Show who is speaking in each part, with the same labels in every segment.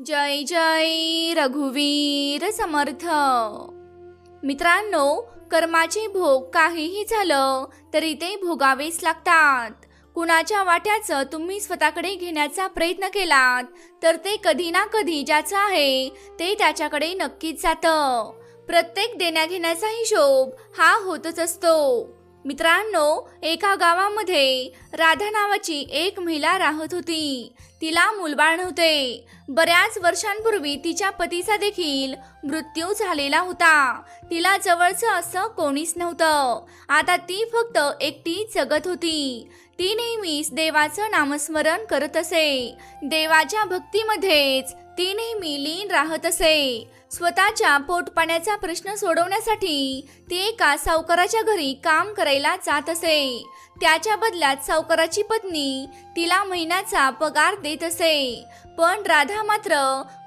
Speaker 1: जय जय रघुवीर समर्थ। मित्रांनो, कर्माचे भोग काहीही झालं तरी ते भोगावेच लागतात। कुणाच्या वाट्याचं तुम्ही स्वतःकडे घेण्याचा प्रयत्न केलात तर ते कधी ना कधी ज्याचं आहे ते त्याच्याकडे नक्कीच जातं। प्रत्येक देण्याघेण्याचा हिशोब हा होतच असतो। मित्रांनो, एका गावामध्ये राधा नावाची एक महिला राहत होती। तिला मूलबाळ नव्हते। बऱ्याच वर्षांपूर्वी तिच्या पतीचा देखील मृत्यू झालेला होता। तिला जवळचं असं कोणीच नव्हतं। आता ती फक्त एकटी जगत होती। ती नेहमीच देवाचं नामस्मरण करत असे। देवाच्या भक्तीमध्येच ती नेहमी लीन राहत असे। स्वतःच्या पोटपाण्याचा प्रश्न सोडवण्यासाठी ती एका सावकाराच्या घरी काम करायला जात असे। त्याच्या बदल्यात सावकाराची पत्नी तिला महिन्याचा पगार देत असे। पण राधा मात्र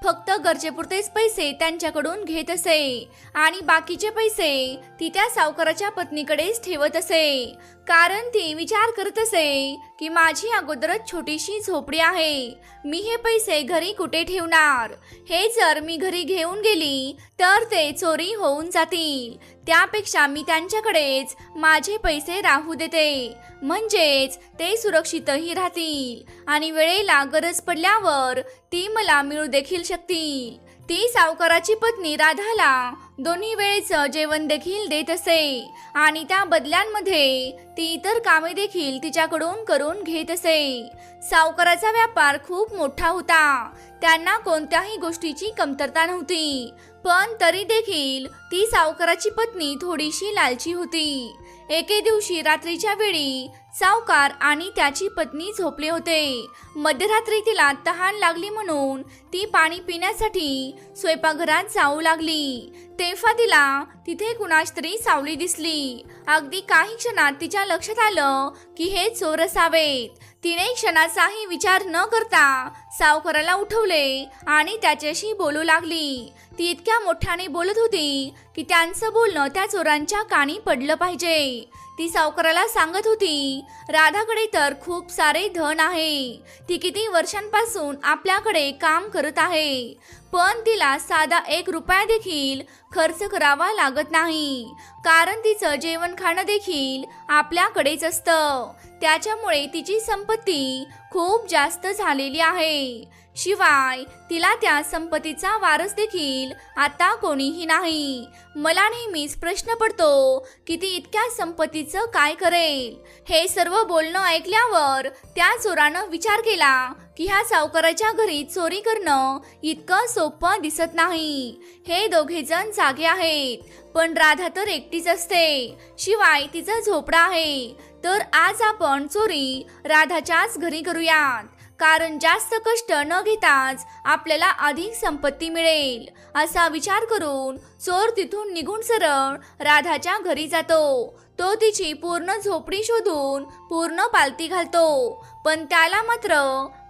Speaker 1: फक्त गरजेपुरतेच पैसे त्यांच्याकडून घेत असे आणि बाकीचे पैसे ती त्या सावकाराच्या पत्नीकडेच ठेवत असे। कारण ती विचार करत असे की माझी अगोदरच छोटीशी झोपडी आहे, मी हे पैसे घरी कुठे ठेवणार? हे जर मी घरी घेऊन गेली तर ते चोरी होऊन जातील। त्यापेक्षा मी त्यांच्याकडेच माझे पैसे राहू देते, म्हणजेच ते सुरक्षितही राहतील आणि वेळेला गरज पडल्यावर ती मला मिळू देखील शकतील। ती सावकाराची पत्नी राधाला दोन्ही वेळेचं जेवण देखील देत असे आणि त्या बदल्यांमध्ये ती इतर कामे देखील तिच्याकडून करून घेत असे। सावकाराचा व्यापार खूप मोठा होता। त्यांना कोणत्याही गोष्टीची कमतरता नव्हती, पण तरी देखील ती सावकाराची पत्नी थोडीशी लालची होती। एके दिवशी रात्रीच्या वेळी सावकार आणि त्याची पत्नी झोपले होते। मध्यरात्री तिला तहान लागली म्हणून ती पाणी पिण्यासाठी स्वयंपाकघरात जाऊ लागली। तेव्हा तिला तिथे कुणाच तरी सावली दिसली। अगदी काही क्षणात तिच्या लक्षात आलं की हे चोर असावेत। तिने क्षणाचाही विचार न करता सावकाराला उठवले आणि त्याच्याशी बोलू लागली। ती इतक्या मोठ्याने बोलत होती की त्यांचं बोलणं त्या चोरांच्या कानी पडलं पाहिजे। ती सावकाराला सांगत होती, राधाकडे तर खूप सारे धन आहे, ती किती वर्षांपासून आपल्याकडे काम करत आहे, पण तिला साधा 1 रुपया देखील खर्च करावा लागत नाही, कारण तिचं जेवण खाणं देखील आपल्याकडेच असतं। त्याच्यामुळे तिची संपत्ती खूप जास्त झालेली आहे। शिवाय तिला त्या संपत्तीचा वारस देखील आता कोणीही नाही। मला नेहमीच प्रश्न पडतो की ती इतक्या संपत्तीचं काय करेल? हे सर्व बोलणं ऐकल्यावर त्या चोरानं विचार केला की ह्या सावकाराच्या घरी चोरी करणं इतकं सोपं दिसत नाही। हे दोघेजण जागे आहेत, पण राधा तर एकटीच असते, शिवाय तिचा झोपडा आहे। तर आज आपण चोरी राधाच्याच घरी करूयात, कारण जास्त कष्ट न घेताच आपल्याला अधिक संपत्ती मिळेल। असा विचार करून चोर तिथून निघून सरळ राधाच्या घरी जातो। तो तिची पूर्ण झोपडी शोधून पूर्ण पालती घालतो, पण त्याला मात्र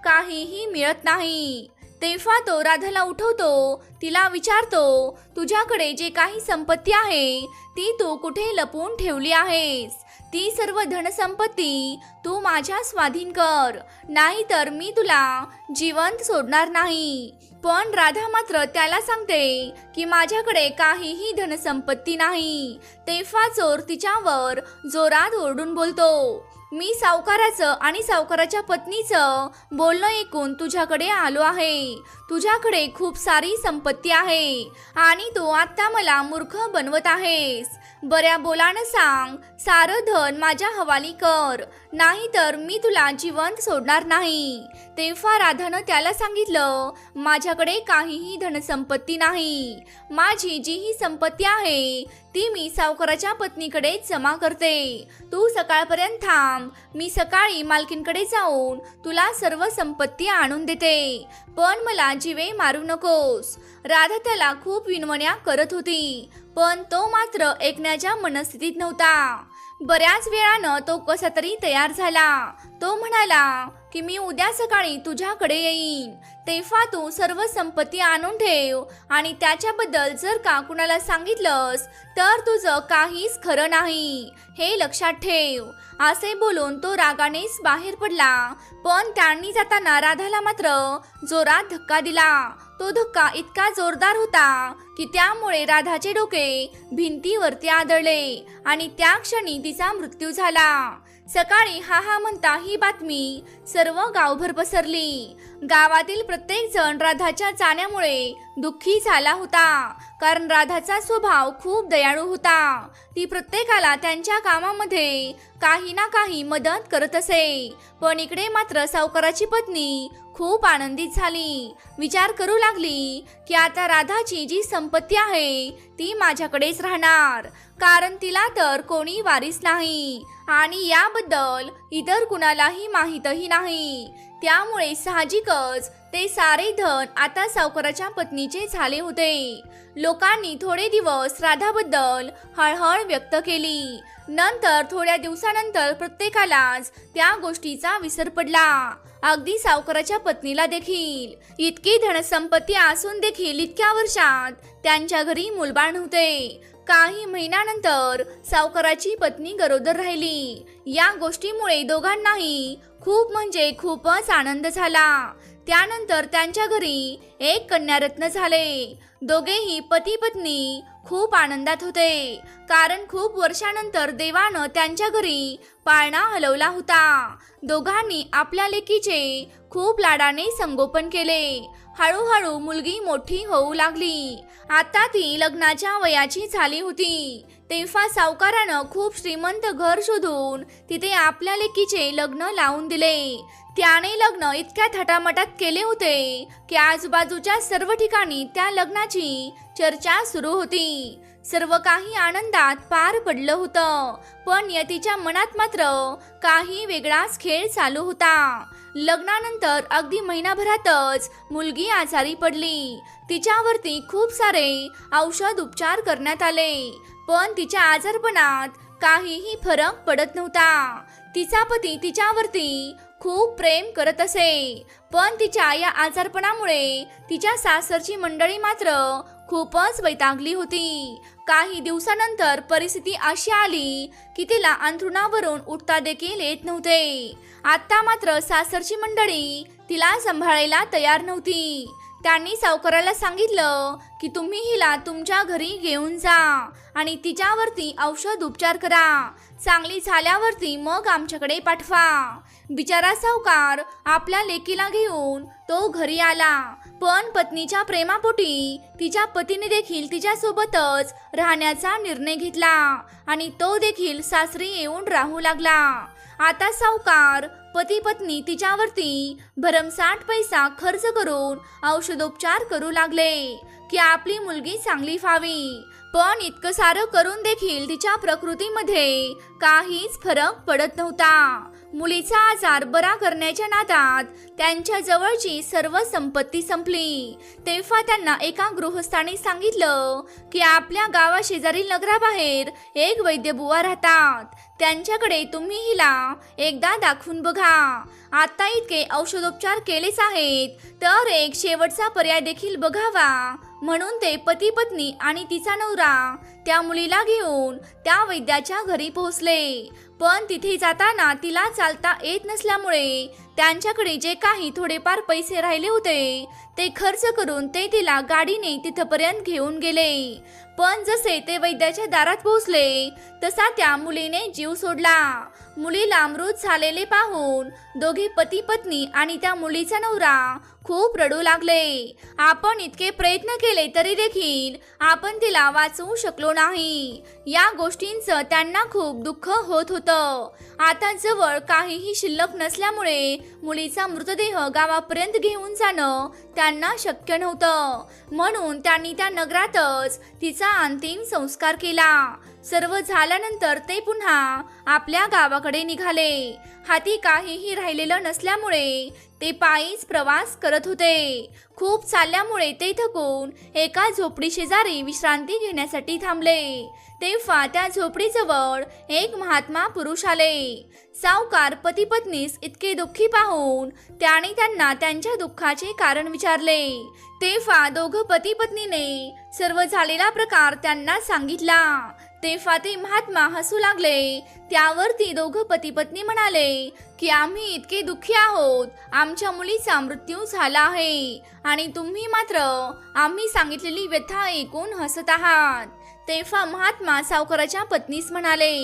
Speaker 1: काहीही मिळत नाही। तेव्हा तो राधाला उठवतो, तिला विचारतो, तुझ्याकडे जे काही संपत्ती आहे ती तू कुठे लपवून ठेवली आहेस? ती सर्व धनसंपत्ती तू माझ्या स्वाधीन कर, नाहीतर मी तुला जिवंत सोडणार नाही। पण राधा मात्र त्याला सांगते की माझ्याकडे काहीही धनसंपत्ती नाही। तेव्हा चोर तिच्यावर जोरात ओरडून बोलतो, मी सावकाराचं आणि सावकाराच्या पत्नीचं बोलणं ऐकून तुझ्याकडे आलो आहे। तुझ्याकडे खूप सारी संपत्ती आहे आणि तू आता मला मूर्ख बनवत आहेस। बऱ्या बोलानं सांग, सारं धन माझ्या हवाली कर, नाहीतर मी तुला जिवंत सोडणार नाही। तेव्हा राधानं त्याला सांगितलं, माझ्याकडे काहीही धनसंपत्ती नाही। माझी जी ही संपत्ती आहे ती मी सावकाराच्या पत्नीकडे जमा करते। तू सकाळपर्यंत थांब, मी सकाळी मालकीनकडे जाऊन तुला सर्व संपत्ती आणून देते, पण मला जीवे मारू नकोस। राधा त्याला खूप विनवण्या करत होती, पण तो मात्र ऐकण्याच्या मनस्थितीत नव्हता। बऱ्याच वेळानं तो कसा तरी तयार झाला। तो म्हणाला की मी उद्या सकाळी तुझ्याकडे येईन, तेव्हा तू सर्व संपत्ती आणून ठेव आणि त्याच्याबद्दल जर का कुणाला सांगितलंस तर तुझं काहीच खरं नाही, हे लक्षात ठेव. असे बोलून तो रागानेच बाहेर पडला. पण त्यांनी जाताना राधाला मात्र जोरात धक्का दिला. तो धक्का इतका जोरदार होता की त्यामुळे राधाचे डोके भिंतीवरती आदळले आणि त्या क्षणी तिचा मृत्यू झाला. सकाळी हा म्हणता ही बातमी सर्व गावभर पसरली. गावातील प्रत्येक जण राधाच्या जाण्यामुळे दुःखी झाला होता, कारण राधाचा स्वभाव खूप दयाळू होता. ती प्रत्येकाला त्यांच्या कामामध्ये काही ना काही मदत करत असे. पण इकडे मात्र सावकाराची पत्नी खूप आनंदित झाली. विचार करू लागली की आता राधाची जी संपत्ती आहे ती माझ्याकडेच राहणार, कारण तिला तर कोणी वारीस नाही आणि याबद्दल इतर कुणालाही माहीतही नाही. त्यामुळे साहजिकच ते सारे धन आता सावकाराच्या पत्नीचे झाले होते. लोकांनी थोडे दिवस राधाबद्दल हळहळ व्यक्त केली. नंतर थोड्या दिवसानंतर प्रत्येकालाच त्या गोष्टीचा विसर पडला, अगदी सावकाराच्या पत्नीला देखील. इतकी धनसंपत्ती असून देखील इतक्या वर्षात त्यांच्या घरी मूलबाळ नव्हते. काही महिन्यानंतर सावकाराची पत्नी गरोदर राहिली. या गोष्टीमुळे दोघांनाही खूप म्हणजे खूपच आनंद झाला. त्यानंतर त्यांच्या घरी एक कन्यारत्न झाले. दोघेही पती पत्नी खूप आनंदात होते, कारण खूप वर्षानंतर देवानं त्यांच्या घरी पाळणा हलवला होता. दोघांनी आपल्या लेकीचे खूप लाडाने संगोपन केले. हळूहळू मुलगी मोठी होऊ लागली. आता ती लग्नाच्या वयाची झाली होती. तेव्हा सावकारानं खूप श्रीमंत घर शोधून तिथे आपल्या लेकीचे लग्न लावून दिले. त्याने लग्न इतक्या थाटामाटात केले होते की आजूबाजूच्या सर्व ठिकाणी त्या लग्नाची चर्चा सुरू होती. सर्व काही आनंदात पार पडलं होतं, पण यतीच्या मनात मात्र काही वेगळाच खेळ चालू होता. लग्नानंतर अगदी महिनाभरातच मुलगी आजारी पडली. तिच्यावरती खूप सारे औषध उपचार करण्यात आले, पण तिच्या आजारपणात काहीही फरक पडत नव्हता. तिचा पती तिच्यावरती खूप प्रेम करत असे, पण तिच्या या आजारपणामुळे तिच्या सासरची मंडळी मात्र खूपच वैतागली होती. काही दिवसानंतर परिस्थिती अशी आली की तिला अंथरुणावरून उठता देखील येत नव्हते. आता मात्र सासरची मंडळी तिला सांभाळायला तयार नव्हती. त्यांनी सावकाराला सांगितलं की तुम्ही हिला तुमच्या घरी घेऊन जा आणि तिच्यावरती औषध उपचार करा. चांगली झाल्यावरती मग आमच्याकडे पाठवा. बिचारा सावकार आपल्या लेकीला घेऊन तो घरी आला, पण पत्नीच्या प्रेमापोटी तिच्या पतीने देखील तिच्यासोबतच राहण्याचा निर्णय घेतला आणि तो देखील सासरी येऊन राहू लागला. आता सावकार पती पत्नी तिच्यावरती भरमसाठ पैसा खर्च करून औषधोपचार करू लागले की आपली मुलगी चांगली व्हावी. पण इतकं सारं करून देखील तिच्या प्रकृतीमध्ये काहीच फरक पडत नव्हता. मुलीचा आजार बरा करण्याच्या नादात त्यांच्या जवळची सर्व संपत्ती संपली. तेव्हा त्यांना एका गृहस्थाने सांगितलं की आपल्या गावाशेजारील नगराबाहेर एक वैद्यबुवा राहतात, त्यांच्याकडे तुम्ही हिला एकदा दाखवून बघा. आता इतके औषधोपचार केलेच आहेत तर एक शेवटचा पर्याय देखील बघावा, म्हणून ते पती पत्नी आणि तिचा नवरा त्या मुलीला घेऊन त्या वैद्याच्या घरी पोहोचले. पण तिथे जाताना तिला चालता येत नसल्यामुळे त्यांच्याकडे जे काही थोडेफार पैसे राहिले होते ते खर्च करून ते तिला गाडीने तिथपर्यंत घेऊन गेले. पण जसे ते वैद्याच्या दारात पोहोचले तसा त्या मुलीने जीव सोडला. मुलीला मृत झालेले पाहून दोघे पती पत्नी आणि त्या मुलीचा नवरा खूप रडू लागले. आपण इतके प्रयत्न केले तरी देखील आपण तिला वाचवू शकलो नाही. या गोष्टींचं त्यांना खूप दुःख होत होतं. आता जवळ काहीही शिल्लक नसल्यामुळे मुलीचा मृतदेह गावापर्यंत घेऊन जाणं त्यांना शक्य नव्हतं, म्हणून त्यांनी त्या नगरातच तिचा अंतिम संस्कार केला. सर्व झाल्यानंतर ते पुन्हा आपल्या गावाकडे निघाले. हाती काहीही राहिलेलं नसल्यामुळे ते पायीच प्रवास करत होते. खूप चालल्यामुळे ते थकून एका झोपडी शेजारी विश्रांती घेण्यासाठी थांबले. तेव्हा त्या झोपडीजवळ एक महात्मा पुरुष आले. सावकार पती पत्नीस इतके दुःखी पाहून त्याने त्यांना त्यांच्या दुःखाचे कारण विचारले. तेव्हा दोघं पती पत्नीने सर्व झालेला प्रकार त्यांना सांगितला. तेव्हा ते महात्मा हसू लागले. त्यावर ती दोघं पती पत्नी म्हणाले की आम्ही इतके दुःखी आहोत, आमच्या मुलीचा मृत्यू झाला आहे आणि तुम्ही मात्र आम्ही सांगितलेली व्यथा ऐकून हसत आहात. तेव्हा महात्मा सावकाराच्या पत्नीस म्हणाले,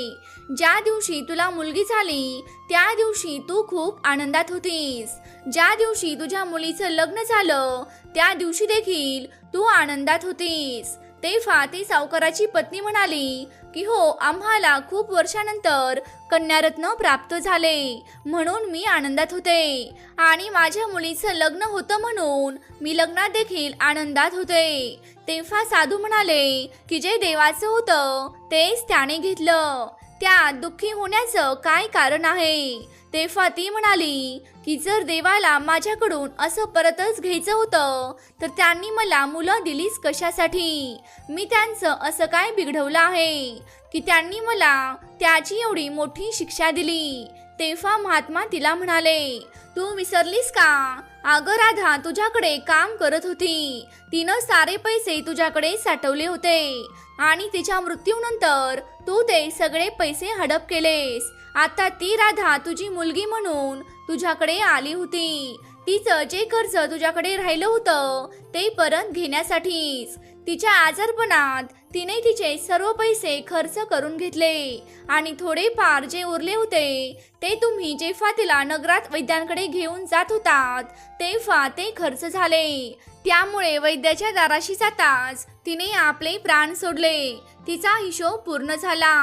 Speaker 1: ज्या दिवशी तुला मुलगी झाली त्या दिवशी तू खूप आनंदात होतीस. ज्या दिवशी तुझ्या मुलीचं लग्न झालं त्या दिवशी देखील तू आनंदात होतीस. तेव्हा ती सावकाराची पत्नी म्हणाली की हो, आम्हाला खूप वर्षानंतर कन्यारत्न प्राप्त झाले म्हणून मी आनंदात होते आणि माझ्या मुलीचं लग्न होतं म्हणून मी लग्नात देखील आनंदात होते. तेव्हा साधू म्हणाले की जे देवाचं होतं तेच त्याने घेतलं, त्यात दुःखी होण्याचं काय कारण आहे. तेव्हा ती म्हणाली की जर देवाला माझ्याकडून असं परतच घ्यायचं होतं तर त्यांनी मला मुलं दिलीच कशासाठी. मी त्यांचं असं काय बिघडवलं आहे की त्यांनी मला त्याची एवढी मोठी शिक्षा दिली. तेव्हा महात्मा तिला म्हणाले, तू विसरलीस का? अगं राधा तुझ्याकडे काम करत होती, तिनं सारे पैसे तुझ्याकडे साठवले होते आणि तिच्या मृत्यूनंतर तू ते सगळे पैसे हडप केलेस. आता ती राधा तुझी मुलगी म्हणून तुझ्याकडे आली होती. तिचं जे कर्ज तुझ्याकडे राहिलं होतं ते परत घेण्यासाठीच. तिच्या आजारपणात तिने तिचे सर्व पैसे खर्च करून घेतले आणि थोडेफार जे उरले होते ते तुम्ही जेव्हा तिला नगरात वैद्यांकडे घेऊन जात होतात तेव्हा ते खर्च झाले. त्यामुळे वैद्याच्या दाराशी जाताच तिने आपले प्राण सोडले. तिचा हिशोब पूर्ण झाला.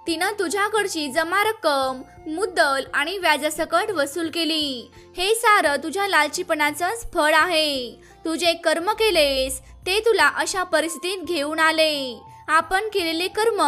Speaker 1: तिनं तुझ्याकडची जमा रक्कम मुद्दल आणि व्याजासकट वसूल केली. हे सारं तुझ्या लालचीपणाचंच फळ आहे. तू जे कर्म केलेस ते तुला अशा परिस्थितीत घेऊन आले. आपण केलेले कर्म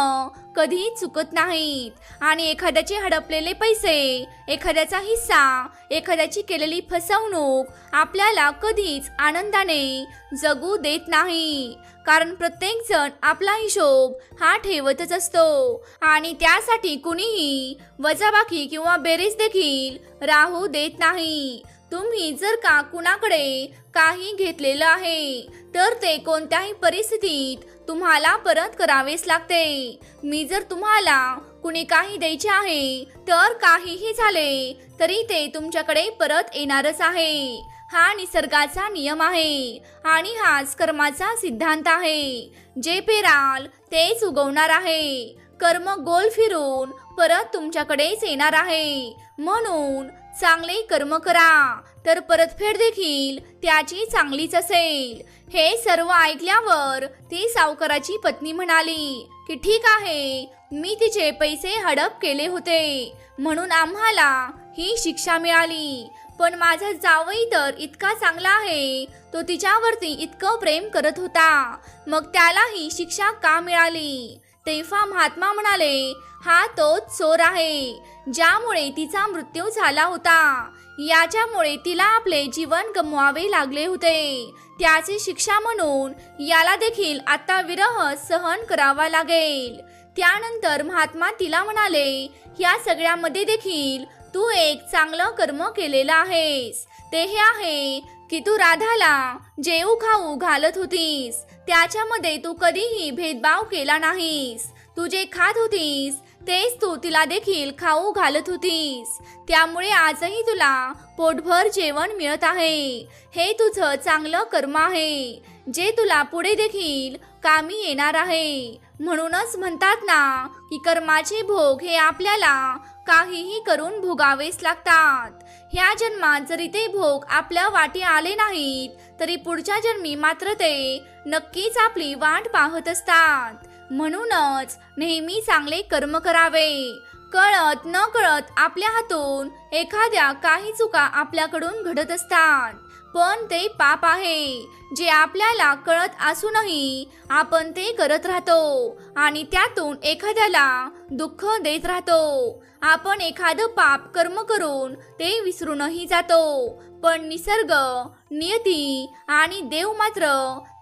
Speaker 1: कधी चुकत नाहीत आणि एखाद्याचे हडपलेले पैसे, एखाद्याचा हिस्सा, एखाद्याची केलेली फसवणूक आपल्याला कधीच आनंदाने जगू देत नाही. कारण प्रत्येक जण आपला हिशोब हा ठेवतच असतो आणि त्यासाठी कुणीही वजाबाकी किंवा बेरीज देखील राहू देत नाही. तुम्ही जर का कुणाकडे काही घेतलेलं आहे तर ते कोणत्याही परिस्थितीत तुम्हाला परत करावेच लागते. मी जर तुम्हाला कुणी काही द्यायचे आहे तर काहीही झाले तरी ते तुमच्याकडे परत येणारच आहे. हा निसर्गाचा नियम आहे आणि हाच कर्माचा सिद्धांत आहे. जे पेराल तेच उगवणार आहे. कर्म गोल फिरून परत तुमच्याकडेच येणार आहे. म्हणून चांगले कर्म करा तर परतफेड देखील त्याची चांगलीच असेल. हे सर्व ऐकल्यावर ती सावकाराची पत्नी म्हणाली की ठीक आहे, मी तिचे पैसे हडप केले होते म्हणून आम्हाला ही शिक्षा मिळाली. पण माझा जावई तर इतका चांगला आहे, तो तिच्यावरती इतकं प्रेम करत होता, मग त्याला ही शिक्षा का मिळाली? तेव्हा महात्मा म्हणाले, हा तोच चोर आहे ज्यामुळे तिचा मृत्यू झाला होता. याच्यामुळे तिला आपले जीवन गमवावे लागले होते. त्याची शिक्षा म्हणून याला देखील आता विरह सहन करावा लागेल. त्यानंतर महात्मा तिला म्हणाले, या सगळ्यामध्ये देखील तू एक चांगलं कर्म केलेलं आहेस. ते हे आहे की तू राधाला जेऊ खाऊ घालत होतीस त्याच्यामध्ये तू कधीही भेदभाव केला नाहीस. तू जे खात होतीस तेच तू तिला देखील खाऊ घालत होतीस. त्यामुळे आजही तुला पोटभर जेवण मिळत आहे. हे तुझं चांगलं कर्म आहे जे तुला पुढे देखील कामी येणार आहे. म्हणूनच म्हणतात ना की कर्माचे भोग हे आपल्याला काहीही करून भोगावेच लागतात. ह्या जन्मात जरी ते भोग आपल्या वाटी आले नाहीत तरी पुढच्या जन्मी मात्र ते नक्कीच आपली वाट पाहत असतात. म्हणूनच नेहमी चांगले कर्म करावे. कळत न कळत आपल्या हातून एखाद्या काही चुका आपल्याकडून घडत असतात. पण ते पाप आहे जे आपल्याला कळत असूनही आपण ते करत राहतो आणि त्यातून एखाद्याला दुःख देत राहतो. आपण एखादं पाप कर्म करून ते विसरूनही जातो, पण निसर्ग, नियती आणि देव मात्र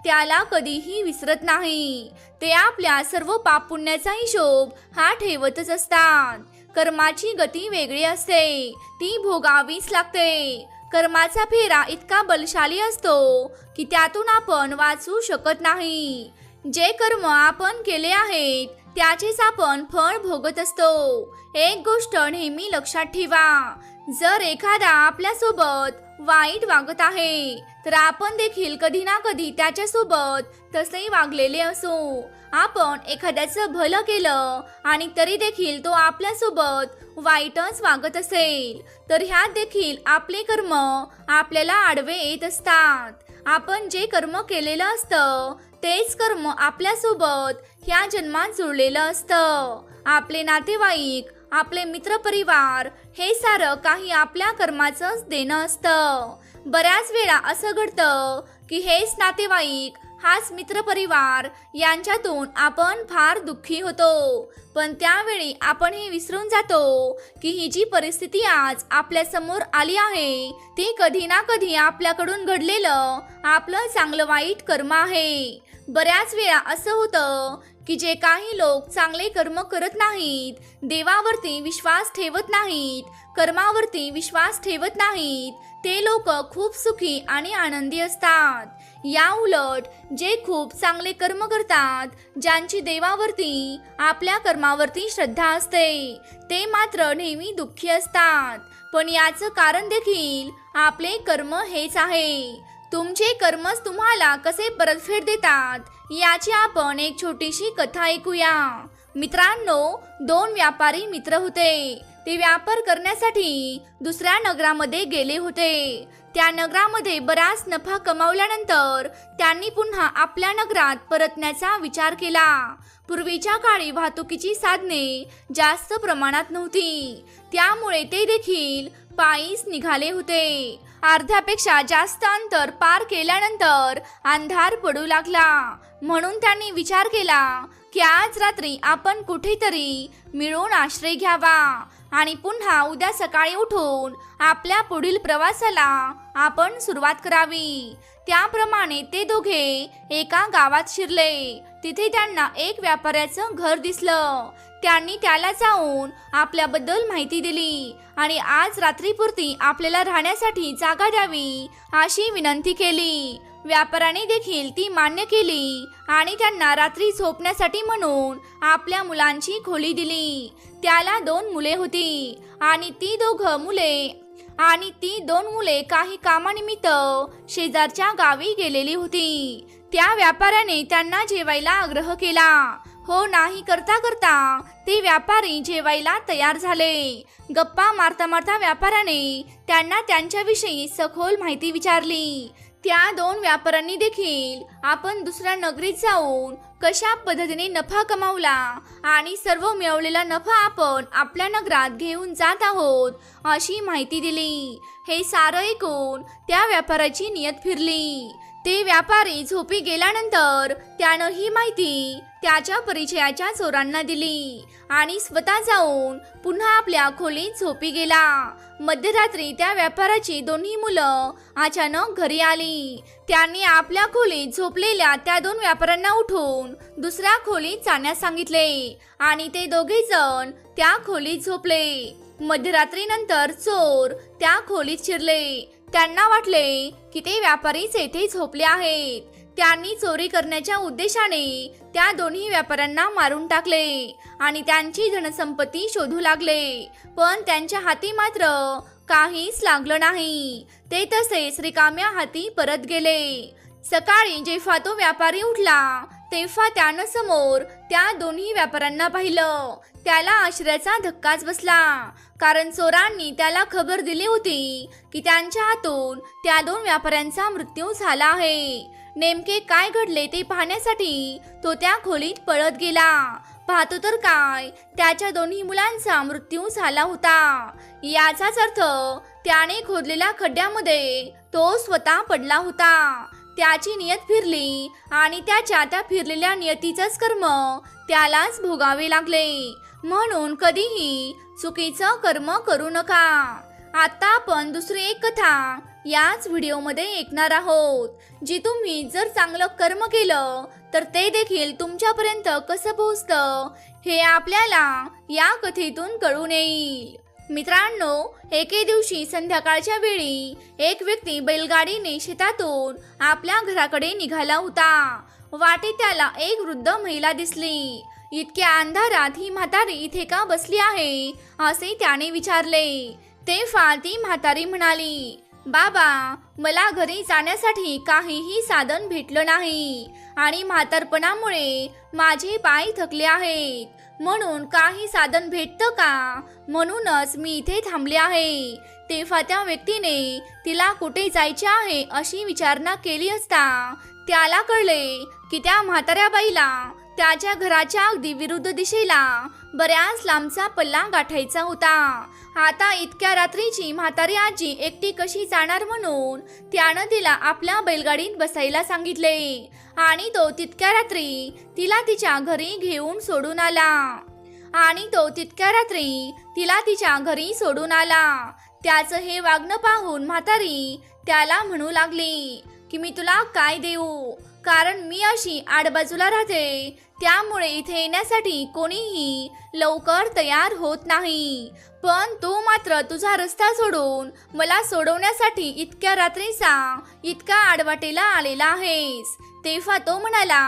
Speaker 1: त्याला कधीही विसरत नाही. ते आपल्या सर्व पाप पुण्याचा हिशोब हा ठेवतच असतात. कर्माची गती वेगळी असते, ती भोगावीच लागते. कर्माचा फेरा इतका बलशाली असतो की त्यातून आपण वाचू शकत नाही. जे कर्म आपण केले आहेत त्याचेच आपण फळ भोगत असतो. एक गोष्ट नेहमी लक्षात ठेवा, जर एखादा आपल्यासोबत वाईट वागत आहे तर आपण देखील कधी ना कधी त्याच्यासोबत तसे वागलेले असू. आपण एखाद्याचं भलं केलं आणि तरी देखील तो आपल्यासोबत वाईटच वागत असेल तर ह्यात देखील आपले कर्म आपल्याला आडवे येत असतात. आपण जे कर्म केलेलं असतं तेच कर्म आपल्यासोबत ह्या जन्मात जुळलेलं असतं. आपले नातेवाईक, आपले मित्रपरिवार हे सारं काही आपल्या कर्माचंच देणं असतं. बऱ्याच वेळा असं घडतं की हेच नातेवाईक, हाच मित्रपरिवार यांच्यातून आपण फार दुःखी होतो. पण त्यावेळी आपण हे विसरून जातो की ही जी परिस्थिती आज आपल्या समोर आली आहे ती कधी ना कधी आपल्याकडून घडलेलं आपलं चांगलं वाईट कर्म आहे. बऱ्याच वेळा असं होतं की जे काही लोक चांगले कर्म करत नाहीत, देवावरती विश्वास ठेवत नाहीत, कर्मावरती विश्वास ठेवत नाहीत, ते लोक खूप सुखी आणि आनंदी असतात. या उलट जे खूप चांगले कर्म करतात, ज्यांची देवावरती, आपल्या कर्मावरती श्रद्धा असते, ते मात्र नेहमी दुःखी असतात. पण याचं कारण देखील आपले कर्म हेच आहे. तुमचे कर्मच तुम्हाला कसे परतफेड देतात याची आपण एक छोटीशी कथा ऐकूया. मित्रांनो, दोन व्यापारी मित्र होते. ते व्यापार करण्यासाठी दुसऱ्या नगरामध्ये गेले होते. त्या नगरामध्ये बराच नफा कमावल्यानंतर त्यांनी पुन्हा आपल्या नगरात परतण्याचा विचार केला. पूर्वीच्या काळी वाहतुकीची साधने जास्त प्रमाणात नव्हती, त्यामुळे ते देखील पायीच निघाले होते. अर्ध्यापेक्षा जास्त अंतर पार केल्यानंतर अंधार पडू लागला, म्हणून त्यांनी विचार केला की आज रात्री आपण कुठेतरी मिळून आश्रय घ्यावा आणि पुन्हा उद्या सकाळी उठून आपल्या पुढील प्रवासाला आपण सुरुवात करावी. त्याप्रमाणे ते दोघे एका गावात शिरले. तिथे त्यांना एक व्यापाऱ्याचं घर दिसलं. त्यांनी त्याला जाऊन आपल्याबद्दल माहिती दिली आणि आज रात्रीपुरती आपल्याला राहण्यासाठी जागा द्यावी अशी विनंती केली. व्यापाऱ्याने देखील ती मान्य केली आणि त्यांना रात्री झोपण्यासाठी म्हणून आपल्या मुलांची खोली दिली. त्याला 2 मुले होती आणि ती दोन मुले काही कामानिमित्त शेजारच्या गावी गेलेली होती. त्या व्यापाऱ्याने त्यांना जेवायला आग्रह केला. हो नाही करता करता ते व्यापारी जेवायला तयार झाले. गप्पा मारता मारता व्यापाऱ्याने त्यांना त्यांच्याविषयी सखोल माहिती विचारली. त्या 2 व्यापाऱ्यांनी देखील आपण दुसऱ्या नगरीत जाऊन कशा पद्धतीने नफा कमावला आणि सर्व मिळवलेला नफा आपण आपल्या नगरात घेऊन जात आहोत अशी माहिती दिली. हे सारं ऐकून त्या व्यापाऱ्याची नियत फिरली. ते व्यापारी झोपी गेल्यानंतर त्यानं ही माहिती त्याच्या परिचयाच्या चोरांना दिली आणि स्वतः जाऊन पुन्हा आपल्या खोलीत झोपी गेला. मध्यरात्री त्या व्यापाराची दोन्ही मुलं अचानक घरी आली. त्यांनी आपल्या खोलीत झोपलेल्या त्या 2 व्यापाऱ्यांना उठून दुसऱ्या खोलीत जाण्यास सांगितले आणि ते दोघे जण त्या खोलीत झोपले. मध्यरात्रीनंतर चोर त्या खोलीत शिरले. त्यांना वाटले की ते व्यापारीच येथे झोपले आहेत. त्यांनी चोरी करण्याच्या उद्देशाने त्या दोन्ही व्यापाऱ्यांना मारून टाकले आणि त्यांची धनसंपत्ती शोधू लागले. पण त्यांच्या हाती मात्र काहीच लागलं नाही. ते तसेच रिकाम्या हाती परत गेले. सकाळी जेव्हा तो व्यापारी उठला तेव्हा त्यानं समोर त्या दोन्ही व्यापाऱ्यांना पाहिलं. त्याला आश्चर्याचा धक्काच बसला, कारण चोरांनी त्याला खबर दिली होती की त्यांच्या हातून त्या 2 व्यापाऱ्यांचा मृत्यू झाला आहे. नेमके काय घडले ते पाहण्यासाठी तो त्या खोलीत पळत गेला. पाहतो तर काय, त्याच्या दोन्ही मुलांचा मृत्यू झाला होता. याचाच अर्थ त्याने खोदलेल्या खड्ड्यामध्ये तो स्वतः पडला होता. त्याची नियत फिरली आणि त्या फिरलेल्या नियतीचंच कर्म त्यालाच भोगावे लागले. म्हणून कधीही चुकीचं कर्म करू नका. आता आपण दुसरी एक कथा याच व्हिडिओमध्ये ऐकणार आहोत, जी तुम्ही जर चांगलं कर्म केलं तर ते देखील तुमच्यापर्यंत कसं पोहोचतं हे आपल्याला या कथेतून कळून येईल. मित्रांनो, एके दिवशी संध्याकाळच्या वेळी एक व्यक्ती बैलगाडीने शेतातून आपल्या घराकडे निघाला होता. वाटेत त्याला एक वृद्ध महिला दिसली. इतक्या अंधारात ही म्हातारी इथे का बसली आहे असे त्याने विचारले. तेव्हा ती म्हातारी म्हणाली, बाबा, मला घरी जाण्यासाठी काहीही साधन भेटलं नाही आणि म्हातारपणामुळे माझे पाय थकले आहेत. म्हणून काही साधन भेटतं का, म्हणूनच मी इथे थांबले आहे. तेव्हा त्या व्यक्तीने तिला कुठे जायचे आहे अशी विचारणा केली असता त्याला कळले की त्या म्हाताऱ्या बाईला त्याच्या घराच्या अगदी विरुद्ध दिशेला बऱ्याच लांबचा पल्ला गाठायचा होता. आता इतक्या रात्रीची म्हातारी आजी एकटी कशी जाणार, म्हणून त्यानं तिला आपल्या बैलगाडीत बसायला सांगितले आणि तो तितक्या रात्री तिला तिच्या घरी घेऊन सोडून आला. त्याचं हे वागणं पाहून म्हातारी त्याला म्हणू लागली की मी तुला काय देऊ, कारण मी अशी आडबाजूला राहते, त्यामुळे इथे येण्यासाठी कोणीही लवकर तयार होत नाही. पण तू मात्र तुझा रस्ता सोडून मला सोडवण्यासाठी इतक्या रात्रीचा इतका आडवाटेला आलेला आहेस. तेव्हा तो म्हणाला,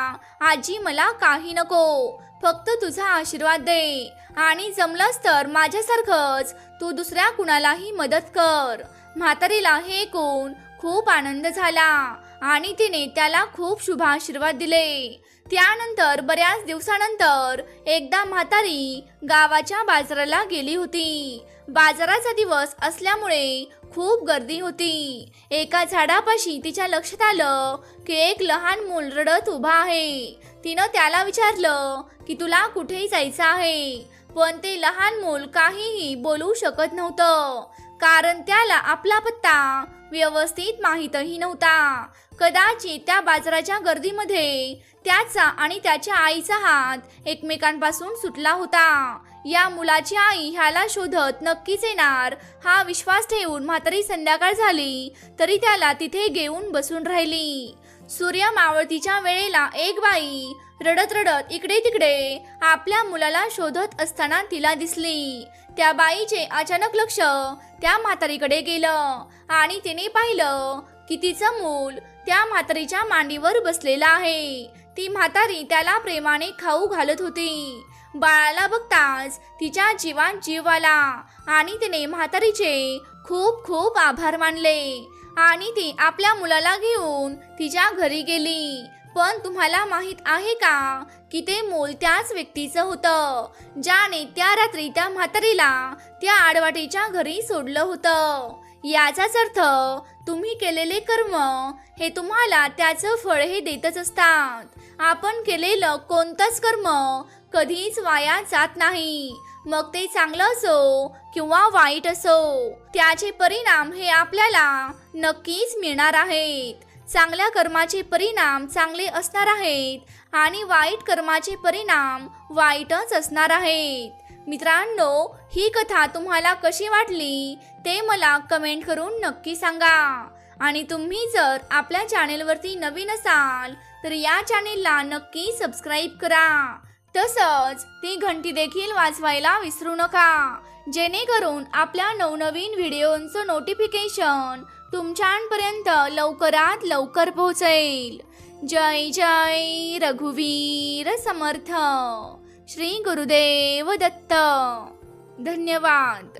Speaker 1: आजी, मला काही नको, फक्त तुझा आशीर्वाद दे आणि जमलंच तर माझ्यासारखंच तू दुसऱ्या कुणालाही मदत कर. म्हातारीला हे ऐकून खूप आनंद झाला आणि तिने त्याला खूप शुभ आशीर्वाद दिले. त्यानंतर बऱ्याच दिवसानंतर एकदा म्हातारी गावाच्या बाजाराला गेली होती. बाजाराचा दिवस असल्यामुळे खूप गर्दी होती. एका झाडापाशी तिच्या लक्षात आलं की एक लहान मूल रडत उभा आहे. तिनं त्याला विचारलं की तुला कुठे जायचं आहे, पण ते लहान मूल काहीही बोलू शकत नव्हतं, कारण त्याला आपला पत्ता व्यवस्थित माहीतही नव्हता. कदाचित त्या बाजाराच्या गर्दीमध्ये त्याचा आणि त्याच्या आईचा हात एकमेकांपासून सुटला होता. या मुलाची आई ह्याला शोधत नक्कीच येणार हा विश्वास ठेवून म्हातारी संध्याकाळ झाली तरी त्याला तिथे घेऊन बसून राहिली. सूर्य मावळतीच्या वेळेला एक बाई रडत रडत इकडे तिकडे आपल्या मुलाला शोधत असताना तिला दिसली. त्या बाईचे अचानक लक्ष त्या म्हातारीकडे गेलं आणि तिने पाहिलं की तिचं मूल त्या म्हातारीच्या मांडीवर बसलेलं आहे. ती म्हातारी त्याला प्रेमाने खाऊ घालत होती. बाळाला बघताच तिच्या जीवात जीव आला आणि तिने म्हातारीचे खूप खूप आभार मानले आणि ती आपल्या मुलाला घेऊन तिच्या घरी गेली. पण तुम्हाला माहित आहे का की ते मूल त्याच व्यक्तीचं होतं ज्याने त्या रात्री त्या म्हातारीला त्या आडवाटीच्या घरी सोडलं होतं. याचाच अर्थ तुम्ही केलेले कर्म हे तुम्हाला त्याचं फळ हे देतच असतात. आपण केलेलं कोणतंच कर्म कधीच वाया जात नाही, मग ते चांगलं असो किंवा वाईट असो, त्याचे परिणाम हे आपल्याला नक्कीच मिळणार आहेत. चांगल्या कर्माचे परिणाम चांगले असणार आहेत आणि वाईट कर्माचे परिणाम वाईटच असणार आहेत. मित्रांनो, ही कथा तुम्हाला कशी वाटली ते मला कमेंट करून नक्की सांगा. आणि तुम्ही जर आपल्या चॅनेलवरती नवीन असाल तर या चॅनेलला नक्की सबस्क्राईब करा. तसंच ती घंटी देखील वाजवायला विसरू नका, जेणेकरून आपल्या नवनवीन व्हिडिओंचं नोटिफिकेशन तुमच्यापर्यंत लवकरात लवकर पोहोचेल. जय जय रघुवीर समर्थ. श्री गुरुदेव दत्त. धन्यवाद.